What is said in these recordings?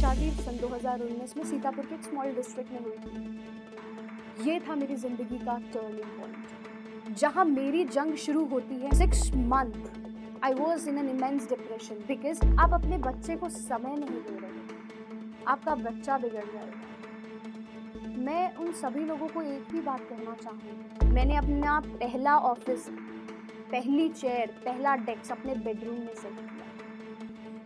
शादी सन 2019 में सीतापुर के एक स्मॉल डिस्ट्रिक्ट में हुई थी। ये था मेरी जिंदगी का टर्निंग पॉइंट, जहां मेरी जंग शुरू होती है। 6 month I was in an immense depression because आप अपने बच्चे को समय नहीं दे रहे, आपका बच्चा बिगड़ जाएगा। मैं उन सभी लोगों को एक ही बात कहना चाहूँगी, मैंने अपना पहला ऑफिस, पहली चेयर, पहला डेस्क अपने बेडरूम में सेट किया,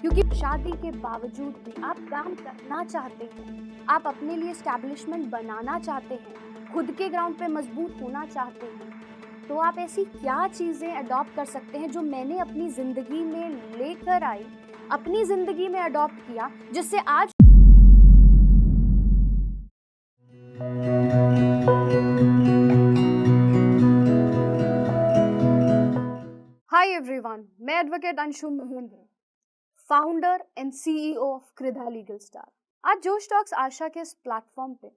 क्योंकि शादी के बावजूद भी आप काम करना चाहते हैं, आप अपने लिए एस्टैब्लिशमेंट बनाना चाहते हैं, खुद के ग्राउंड पे मजबूत होना चाहते हैं, तो आप ऐसी क्या चीज़ें अडॉप्ट कर सकते हैं जो मैंने अपनी ज़िंदगी में लेकर आई, अपनी ज़िंदगी में अडॉप्ट किया, जिससे आज हाय एवरीवन, मैं advocate Anshu Mahendra, founder and CEO of Kridha legal star. आज जोश टॉक्स आशा के इस प्लेटफॉर्म पे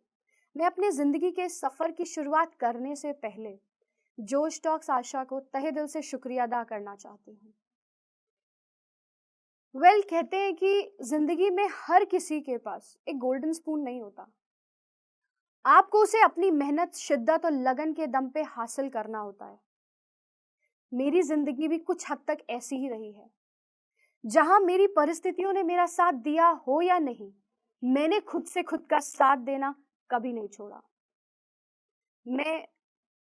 मैं अपनी जिंदगी के सफर की शुरुआत करने से पहले जोश टॉक्स आशा को तहे दिल से शुक्रिया अदा करना चाहती हूँ। कहते हैं कि जिंदगी में हर किसी के पास एक गोल्डन स्पून नहीं होता, आपको उसे अपनी मेहनत, शिद्दत और लगन के दम पे हासिल करना होता है। मेरी जिंदगी भी कुछ हद तक ऐसी ही रही है, जहां मेरी परिस्थितियों ने मेरा साथ दिया हो या नहीं, मैंने खुद से खुद का साथ देना कभी नहीं छोड़ा। मैं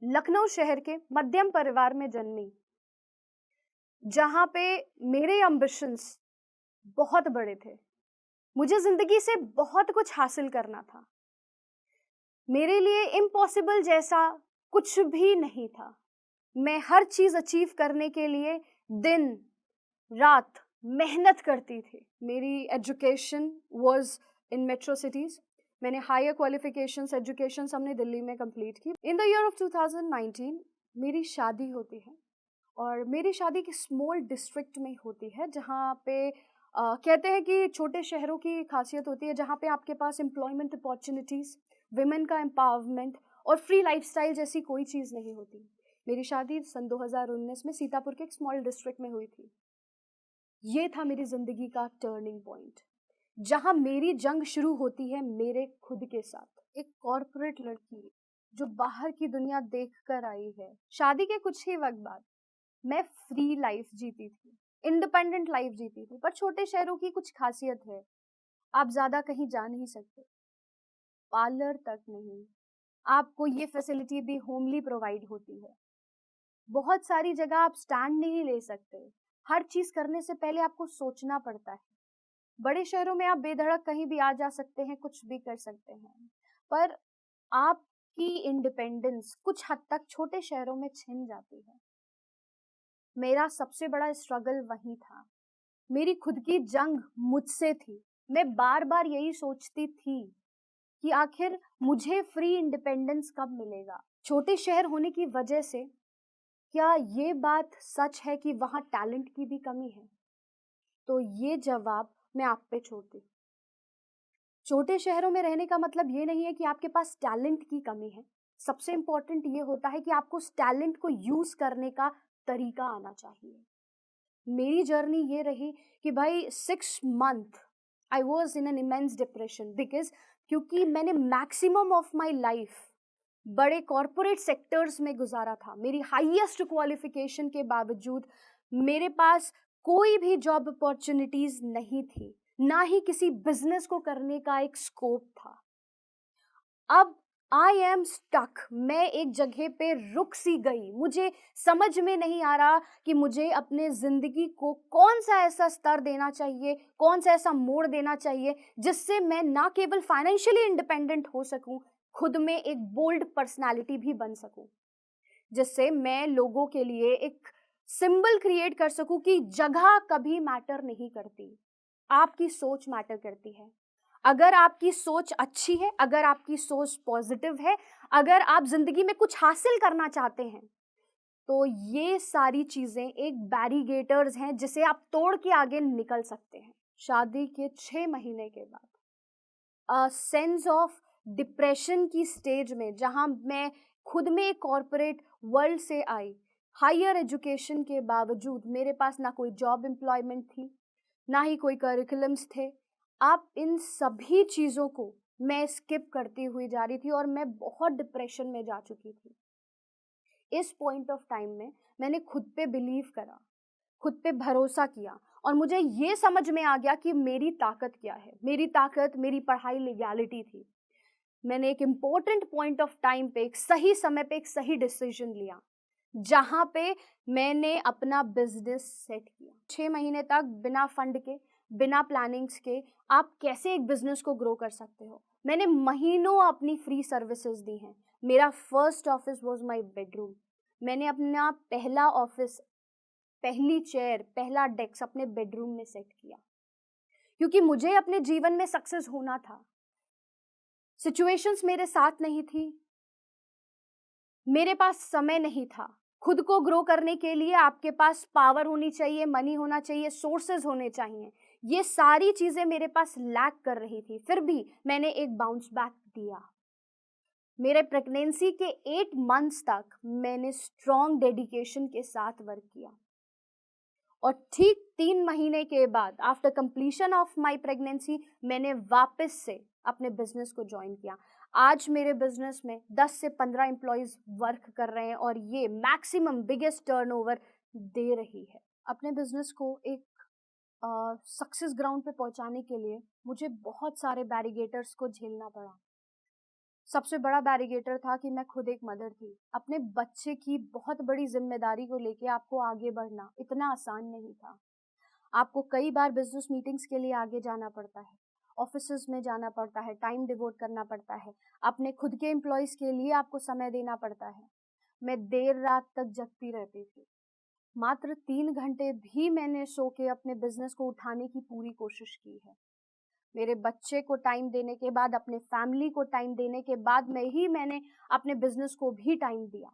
लखनऊ शहर के मध्यम परिवार में जन्मी, जहां पे मेरे एम्बिशंस बहुत बड़े थे। मुझे जिंदगी से बहुत कुछ हासिल करना था। मेरे लिए इम्पॉसिबल जैसा कुछ भी नहीं था। मैं हर चीज अचीव करने के लिए दिन रात मेहनत करती थी। मेरी education was in metro cities. मैंने हायर क्वालिफिकेशंस एजुकेशन हमने दिल्ली में कंप्लीट की। इन द ईयर ऑफ 2019 मेरी शादी होती है, और मेरी शादी की स्मॉल डिस्ट्रिक्ट में होती है, जहाँ पे कहते हैं कि छोटे शहरों की खासियत होती है, जहाँ पे आपके पास एम्प्लॉयमेंट अपॉर्चुनिटीज, विमेन का एम्पावरमेंट और फ्री लाइफस्टाइल जैसी कोई चीज़ नहीं होती। मेरी शादी सन 2019 में सीतापुर के एक स्मॉल डिस्ट्रिक्ट में हुई थी। ये था मेरी जिंदगी का टर्निंग पॉइंट, जहां मेरी जंग शुरू होती है मेरे खुद के साथ। एक कॉर्पोरेट लड़की जो बाहर की दुनिया देखकर आई है। शादी के कुछ ही वक्त बाद मैं फ्री लाइफ जीती थी, इंडिपेंडेंट लाइफ जीती थी। पर छोटे शहरों की कुछ खासियत है, आप ज्यादा कहीं जा नहीं सकते, पार्लर तक नहीं, आपको ये फैसिलिटी भी होमली प्रोवाइड होती है। बहुत सारी जगह आप स्टैंड नहीं ले सकते, हर चीज करने से पहले आपको सोचना पड़ता है। बड़े शहरों में आप बेधड़क कहीं भी आ जा सकते हैं, कुछ भी कर सकते हैं, पर आपकी इंडिपेंडेंस कुछ हद तक छोटे शहरों में छिन जाती है। मेरा सबसे बड़ा स्ट्रगल वही था, मेरी खुद की जंग मुझसे थी। मैं बार बार यही सोचती थी कि आखिर मुझे फ्री इंडिपेंडेंस कब मिलेगा। छोटे शहर होने की वजह से क्या ये बात सच है कि वहाँ टैलेंट की भी कमी है? तो ये जवाब मैं आप पे छोड़ती हूँ। छोटे शहरों में रहने का मतलब ये नहीं है कि आपके पास टैलेंट की कमी है। सबसे इम्पोर्टेंट ये होता है कि आपको उस टैलेंट को यूज करने का तरीका आना चाहिए। मेरी जर्नी ये रही कि भाई 6 month I was in an immense depression because क्योंकि मैंने मैक्सिमम ऑफ माई लाइफ बड़े कॉरपोरेट सेक्टर्स में गुजारा था। मेरी हाईएस्ट क्वालिफिकेशन के बावजूद मेरे पास कोई भी जॉब अपॉर्चुनिटीज नहीं थी, ना ही किसी बिजनेस को करने का एक स्कोप था। अब आई एम स्टक, मैं एक जगह पे रुक सी गई। मुझे समझ में नहीं आ रहा कि मुझे अपने जिंदगी को कौन सा ऐसा स्तर देना चाहिए, कौन सा ऐसा मोड़ देना चाहिए जिससे मैं ना केवल फाइनेंशियली इंडिपेंडेंट हो सकूं, खुद में एक बोल्ड पर्सनालिटी भी बन सकूं, जिससे मैं लोगों के लिए एक सिंबल क्रिएट कर सकूं कि जगह कभी मैटर नहीं करती, आपकी सोच मैटर करती है। अगर आपकी सोच अच्छी है, अगर आपकी सोच पॉजिटिव है, अगर आप जिंदगी में कुछ हासिल करना चाहते हैं, तो ये सारी चीजें एक बैरिगेटर्स हैं जिसे आप तोड़ के आगे निकल सकते हैं। शादी के 6 महीने के बाद सेंस ऑफ डिप्रेशन की स्टेज में, जहां मैं खुद में एक कॉर्पोरेट वर्ल्ड से आई, हायर एजुकेशन के बावजूद मेरे पास ना कोई जॉब एम्प्लॉयमेंट थी, ना ही कोई करिकुलम्स थे, आप इन सभी चीज़ों को मैं स्किप करती हुई जा रही थी और मैं बहुत डिप्रेशन में जा चुकी थी। इस पॉइंट ऑफ टाइम में मैंने खुद पे बिलीव करा, खुद पे भरोसा किया और मुझे ये समझ में आ गया कि मेरी ताकत क्या है। मेरी ताकत मेरी पढ़ाई लीगैलिटी थी। मैंने एक इम्पोर्टेंट पॉइंट ऑफ टाइम पे एक सही समय पे एक सही डिसीजन लिया, जहाँ पे मैंने अपना बिजनेस सेट किया। 6 महीने तक बिना फंड के, बिना प्लानिंग्स के आप कैसे एक बिजनेस को ग्रो कर सकते हो। मैंने महीनों अपनी फ्री सर्विसेज दी हैं। मेरा first office was my bedroom. मैंने अपना पहला ऑफिस, पहली चेयर, पहला डेस्क अपने बेडरूम में सेट किया, क्योंकि मुझे अपने जीवन में सक्सेस होना था। सिचुएशंस मेरे साथ नहीं थी, मेरे पास समय नहीं था। खुद को ग्रो करने के लिए आपके पास पावर होनी चाहिए, मनी होना चाहिए, सोर्सेज होने चाहिए। ये सारी चीजें मेरे पास लैक कर रही थी, फिर भी मैंने एक बाउंस बैक दिया। मेरे प्रेगनेंसी के 8 मंथ्स तक मैंने स्ट्रॉन्ग डेडिकेशन के साथ वर्क किया और ठीक 3 महीने के बाद after completion of my pregnancy मैंने वापस से अपने बिजनेस को ज्वाइन किया। आज मेरे बिजनेस में 10 से 15 एम्प्लॉयज वर्क कर रहे हैं और ये मैक्सिमम बिगेस्ट टर्नओवर दे रही है। अपने बिजनेस को एक सक्सेस ग्राउंड पे पहुंचाने के लिए मुझे बहुत सारे बैरिगेटर्स को झेलना पड़ा। सबसे बड़ा बैरिगेटर था कि मैं खुद एक मदर थी। अपने बच्चे की बहुत बड़ी जिम्मेदारी को लेके आपको आगे बढ़ना इतना आसान नहीं था। आपको कई बार बिजनेस मीटिंग्स के लिए आगे जाना पड़ता है, ऑफिसेज में जाना पड़ता है, टाइम डिवोट करना पड़ता है, अपने खुद के एम्प्लॉयज के लिए आपको समय देना पड़ता है। मैं देर रात तक जगती रहती थी। मात्र 3 घंटे भी मैंने सो के अपने बिजनेस को उठाने की पूरी कोशिश की है। मेरे बच्चे को टाइम देने के बाद, अपने फैमिली को टाइम देने के बाद मैंने अपने बिजनेस को भी टाइम दिया।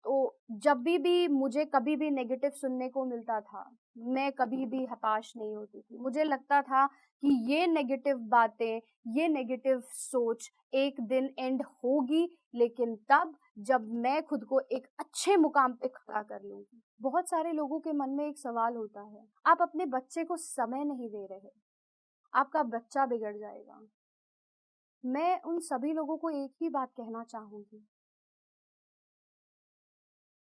तो जब भी मुझे कभी भी नेगेटिव सुनने को मिलता था, मैं कभी भी हताश नहीं होती थी। मुझे लगता था कि ये नेगेटिव बातें, ये नेगेटिव सोच एक दिन एंड होगी, लेकिन तब जब मैं खुद को एक अच्छे मुकाम पे खड़ा कर लूंगी। बहुत सारे लोगों के मन में एक सवाल होता है, आप अपने बच्चे को समय नहीं दे रहे, आपका बच्चा बिगड़ जाएगा। मैं उन सभी लोगों को एक ही बात कहना चाहूंगी,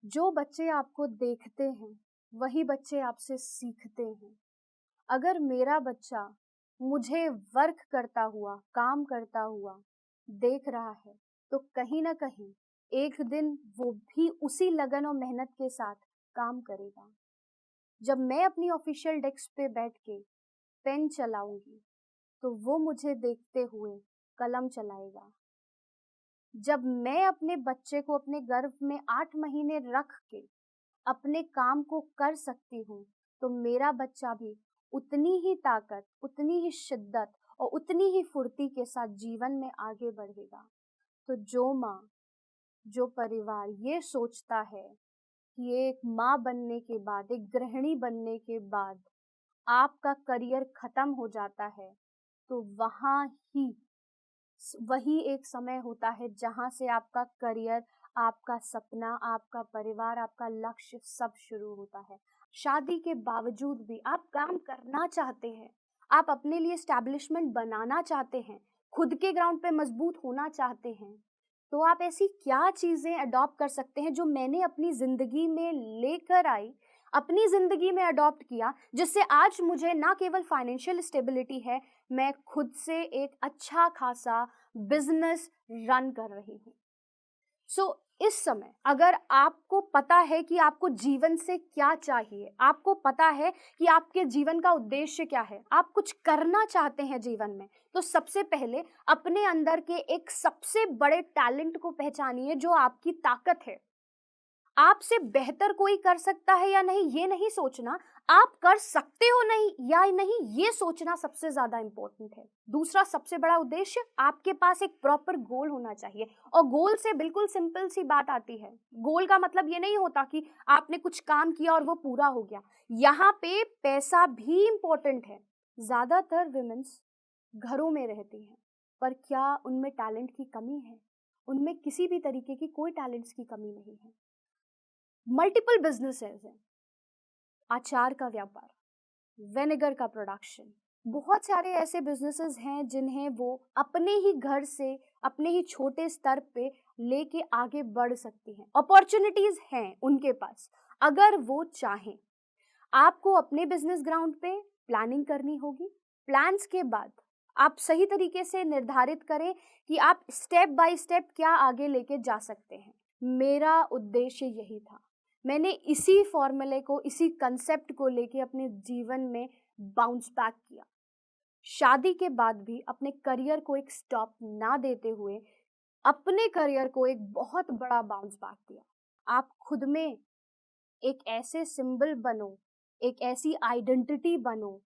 जो बच्चे आपको देखते हैं वही बच्चे आपसे सीखते हैं। अगर मेरा बच्चा मुझे वर्क करता हुआ, काम करता हुआ देख रहा है, तो कहीं ना कहीं एक दिन वो भी उसी लगन और मेहनत के साथ काम करेगा। जब मैं अपनी ऑफिशियल डेस्क पे बैठ के पेन चलाऊंगी, तो वो मुझे देखते हुए कलम चलाएगा। जब मैं अपने बच्चे को अपने गर्भ में 8 महीने रख के अपने काम को कर सकती हूँ, तो मेरा बच्चा भी उतनी ही ताकत, उतनी ही शिद्दत और उतनी ही फुर्ती के साथ जीवन में आगे बढ़ेगा। तो जो माँ, जो परिवार ये सोचता है कि एक माँ बनने के बाद, एक गृहिणी बनने के बाद आपका करियर खत्म हो जाता है, तो वही एक समय होता है जहां से आपका करियर, आपका सपना, आपका परिवार, आपका लक्ष्य सब शुरू होता है। शादी के बावजूद भी आप काम करना चाहते हैं, आप अपने लिए एस्टैब्लिशमेंट बनाना चाहते हैं, खुद के ग्राउंड पे मजबूत होना चाहते हैं, तो आप ऐसी क्या चीजें अडॉप्ट कर सकते हैं जो मैंने अपनी जिंदगी में लेकर आई, अपनी जिंदगी में अडॉप्ट किया, जिससे आज मुझे ना केवल फाइनेंशियल स्टेबिलिटी है, मैं खुद से एक अच्छा खासा बिजनेस रन कर रही हूँ। सो इस समय अगर आपको पता है कि आपको जीवन से क्या चाहिए, आपको पता है कि आपके जीवन का उद्देश्य क्या है, आप कुछ करना चाहते हैं जीवन में, तो सबसे पहले अपने अंदर के एक सबसे बड़े टैलेंट को पहचानिए जो आपकी ताकत है। आपसे बेहतर कोई कर सकता है या नहीं ये नहीं सोचना, आप कर सकते हो नहीं या नहीं ये सोचना सबसे ज्यादा इंपॉर्टेंट है। दूसरा सबसे बड़ा उद्देश्य, आपके पास एक प्रॉपर गोल होना चाहिए। और गोल से बिल्कुल सिंपल सी बात आती है। गोल का मतलब ये नहीं होता कि आपने कुछ काम किया और वो पूरा हो गया। यहाँ पे पैसा भी इंपॉर्टेंट है। ज्यादातर विमेन्स घरों में रहती हैं, पर क्या उनमें टैलेंट की कमी है? उनमें किसी भी तरीके की कोई टैलेंट्स की कमी नहीं है। मल्टीपल बिजनेसेस हैं, अचार का व्यापार, विनेगर का प्रोडक्शन, बहुत सारे ऐसे बिजनेसेस हैं जिन्हें वो अपने ही घर से, अपने ही छोटे स्तर पे लेके आगे बढ़ सकती हैं। अपॉर्चुनिटीज हैं उनके पास, अगर वो चाहें। आपको अपने बिजनेस ग्राउंड पे प्लानिंग करनी होगी। प्लान्स के बाद आप सही तरीके से निर्धारित करें कि आप स्टेप बाय स्टेप क्या आगे लेके जा सकते हैं। मेरा उद्देश्य यही था। मैंने इसी फॉर्मूले को, इसी कंसेप्ट को लेके अपने जीवन में बाउंस बैक किया। शादी के बाद भी अपने करियर को एक स्टॉप ना देते हुए अपने करियर को एक बहुत बड़ा बाउंस बैक दिया। आप खुद में एक ऐसे सिंबल बनो, एक ऐसी आइडेंटिटी बनो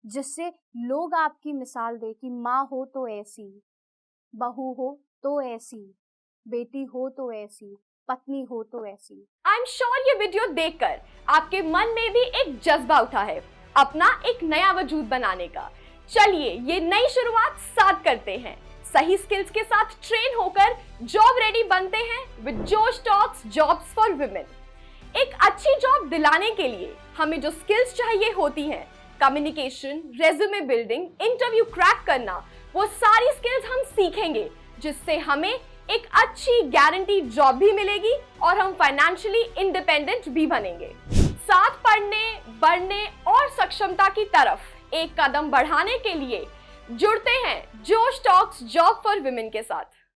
जिससे लोग आपकी मिसाल दे कि माँ हो तो ऐसी, बहू हो तो ऐसी, बेटी हो तो ऐसी, पत्नी हो तो ऐसी। आई एम श्योर ये वीडियो देखकर आपके मन में भी एक जज्बा उठा है अपना एक नया वजूद बनाने का। चलिए ये नई शुरुआत साथ करते हैं। सही स्किल्स के साथ ट्रेन होकर जॉब रेडी बनते हैं विद जोश टॉक्स जॉब्स फॉर वुमेन। एक अच्छी जॉब दिलाने के लिए हमें जो स्किल्स चाहिए होती हैं, communication, resume building, interview crack करना, वो सारी स्किल्स हम सीखेंगे जिससे हमें एक अच्छी गारंटी जॉब भी मिलेगी और हम फाइनेंशियली इंडिपेंडेंट भी बनेंगे। साथ पढ़ने, बढ़ने और सक्षमता की तरफ एक कदम बढ़ाने के लिए जुड़ते हैं जोश टॉक्स जॉब फॉर वुमेन के साथ।